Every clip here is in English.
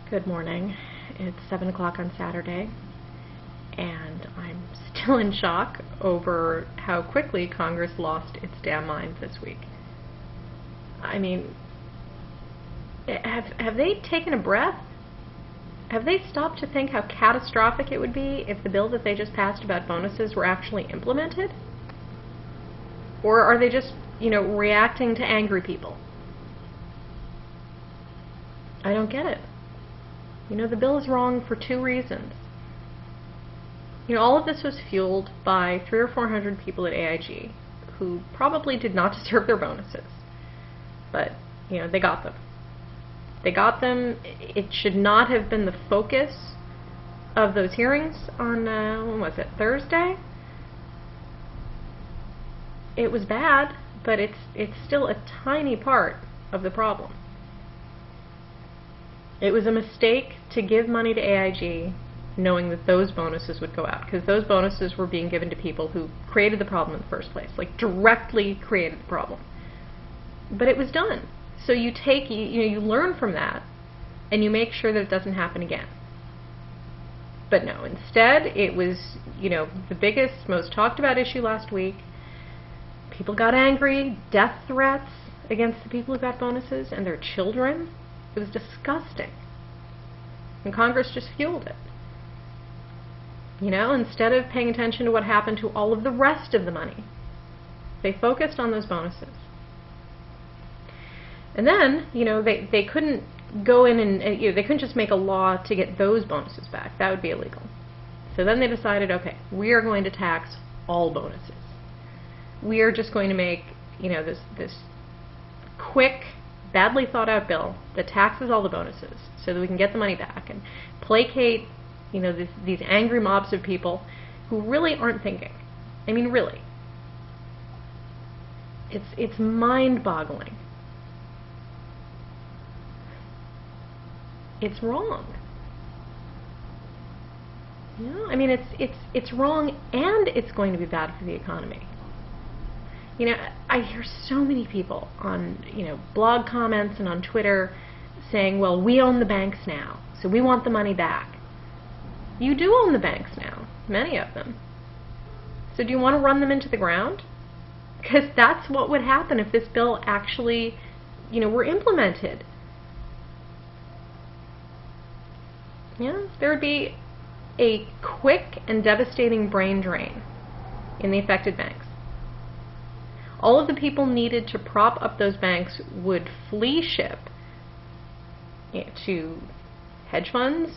Good morning. It's 7 o'clock on Saturday, and I'm still in shock over how quickly Congress lost its damn mind this week. I mean, have they taken a breath? Have they stopped to think how catastrophic it would be if the bill that they just passed about bonuses were actually implemented? Or are they just, reacting to angry people? I don't get it. The bill is wrong for two reasons. All of this was fueled by 300 or 400 people at AIG who probably did not deserve their bonuses. But, they got them. They got them. It should not have been the focus of those hearings on, when was it, Thursday? It was bad, but it's still a tiny part of the problem. It was a mistake to give money to AIG knowing that those bonuses would go out, because those bonuses were being given to people who created the problem in the first place, like directly created the problem. But it was done. So you take, you learn from that, and you make sure that it doesn't happen again. But no, instead it was, the biggest, most talked about issue last week. People got angry, death threats against the people who got bonuses and their children. It was disgusting. And Congress just fueled it. Instead of paying attention to what happened to all of the rest of the money, they focused on those bonuses. And then, they couldn't go in and, they couldn't just make a law to get those bonuses back. That would be illegal. So then they decided, okay, we are going to tax all bonuses. We are just going to make, this quick, badly thought out bill that taxes all the bonuses so that we can get the money back and placate, these angry mobs of people who really aren't thinking. I mean, really. It's mind-boggling. It's wrong. It's wrong, and it's going to be bad for the economy. I hear so many people on, blog comments and on Twitter saying, well, we own the banks now, so we want the money back. You do own the banks now, many of them. So do you want to run them into the ground? Because that's what would happen if this bill actually, were implemented. There would be a quick and devastating brain drain in the affected banks. All of the people needed to prop up those banks would flee ship to hedge funds,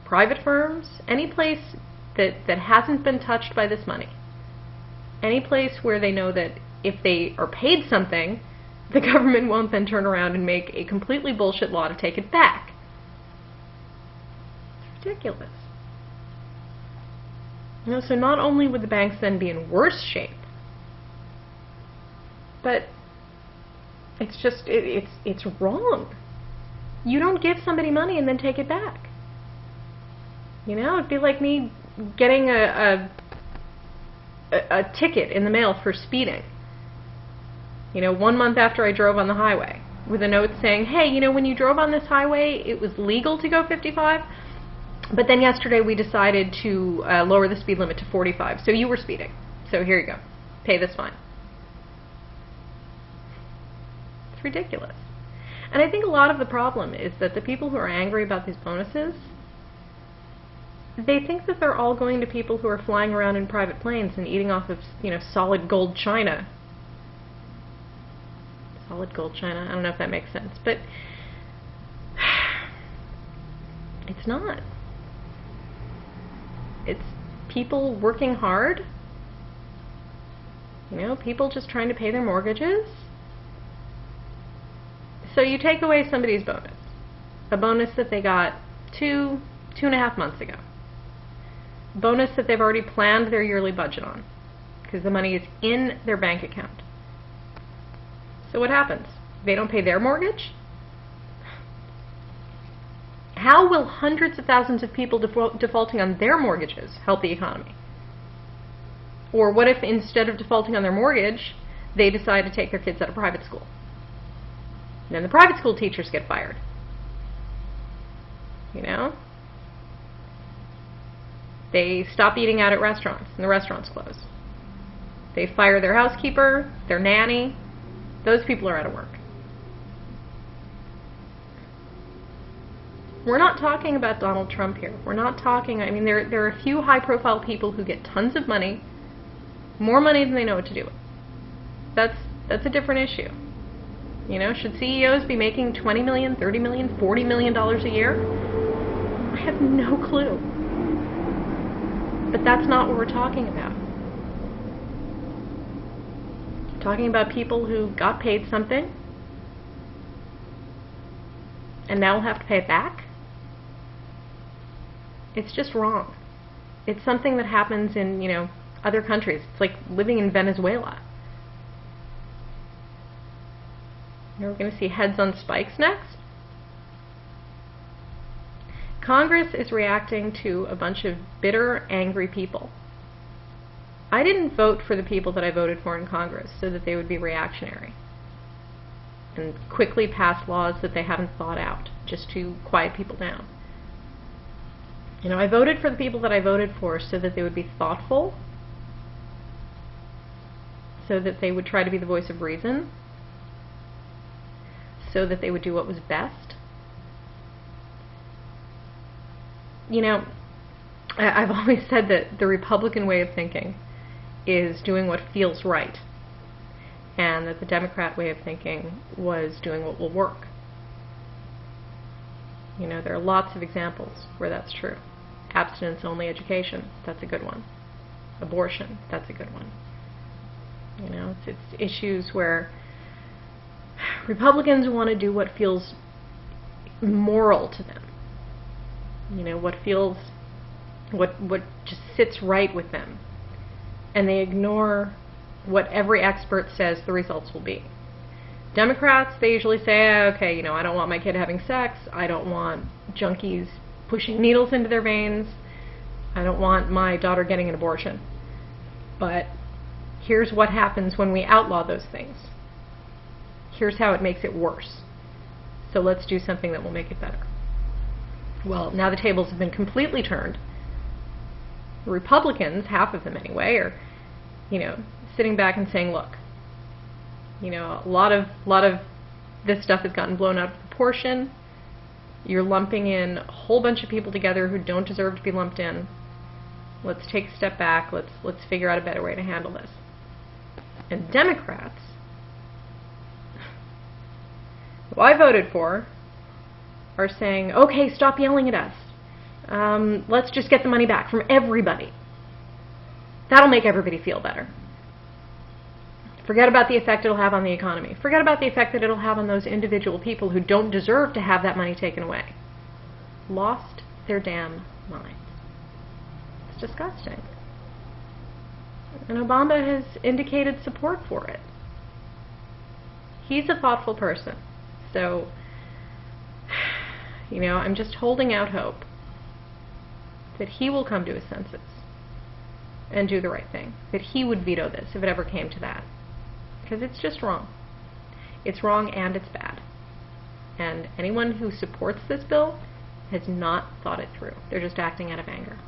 private firms, any place that hasn't been touched by this money. Any place where they know that if they are paid something, the government won't then turn around and make a completely bullshit law to take it back. It's ridiculous. So not only would the banks then be in worse shape, but it's just, it's wrong. You don't give somebody money and then take it back. It'd be like me getting a ticket in the mail for speeding. 1 month after I drove on the highway, with a note saying, hey, when you drove on this highway, it was legal to go 55, but then yesterday we decided to lower the speed limit to 45, so you were speeding. So here you go. Pay this fine. It's ridiculous. And I think a lot of the problem is that the people who are angry about these bonuses, they think that they're all going to people who are flying around in private planes and eating off of, solid gold china. Solid gold china? I don't know if that makes sense, but it's not. It's people working hard, people just trying to pay their mortgages. So you take away somebody's bonus, a bonus that they got 2.5 months ago, bonus that they've already planned their yearly budget on, because the money is in their bank account. So what happens? They don't pay their mortgage? How will hundreds of thousands of people defaulting on their mortgages help the economy? Or what if instead of defaulting on their mortgage, they decide to take their kids out of private school? Then the private school teachers get fired. You know? They stop eating out at restaurants, and the restaurants close. They fire their housekeeper, their nanny. Those people are out of work. We're not talking about Donald Trump here. We're not talking, I mean, there are a few high-profile people who get tons of money, more money than they know what to do with. That's a different issue. You know, should CEOs be making $20 million, $30 million, $40 million a year? I have no clue. But that's not what we're talking about. We're talking about people who got paid something and now will have to pay it back. It's just wrong. It's something that happens in, you know, other countries. It's like living in Venezuela. You know, we're going to see heads on spikes next. Congress is reacting to a bunch of bitter, angry people. I didn't vote for the people that I voted for in Congress so that they would be reactionary and quickly pass laws that they haven't thought out just to quiet people down. You know, I voted for the people that I voted for so that they would be thoughtful, so that they would try to be the voice of reason, so that they would do what was best. You know, I've always said that the Republican way of thinking is doing what feels right, and that the Democrat way of thinking was doing what will work. You know, there are lots of examples where that's true. Abstinence-only education, that's a good one. Abortion, that's a good one. You know, it's issues where Republicans want to do what feels moral to them. You know, what just sits right with them. And they ignore what every expert says the results will be. Democrats, they usually say, okay, you know, I don't want my kid having sex, I don't want junkies pushing needles into their veins, I don't want my daughter getting an abortion. But here's what happens when we outlaw those things. Here's how it makes it worse. So let's do something that will make it better. Well, now the tables have been completely turned. The Republicans, half of them anyway, are, you know, sitting back and saying, look, you know, a lot of this stuff has gotten blown out of proportion. You're lumping in a whole bunch of people together who don't deserve to be lumped in. Let's take a step back. Let's figure out a better way to handle this. And Democrats, who I voted for, are saying, okay, stop yelling at us. Let's just get the money back from everybody. That'll make everybody feel better. Forget about the effect it'll have on the economy. Forget about the effect that it'll have on those individual people who don't deserve to have that money taken away. Lost their damn minds. It's disgusting. And Obama has indicated support for it. He's a thoughtful person. So, you know, I'm just holding out hope that he will come to his senses and do the right thing. That he would veto this if it ever came to that. Because it's just wrong. It's wrong and it's bad. And anyone who supports this bill has not thought it through. They're just acting out of anger.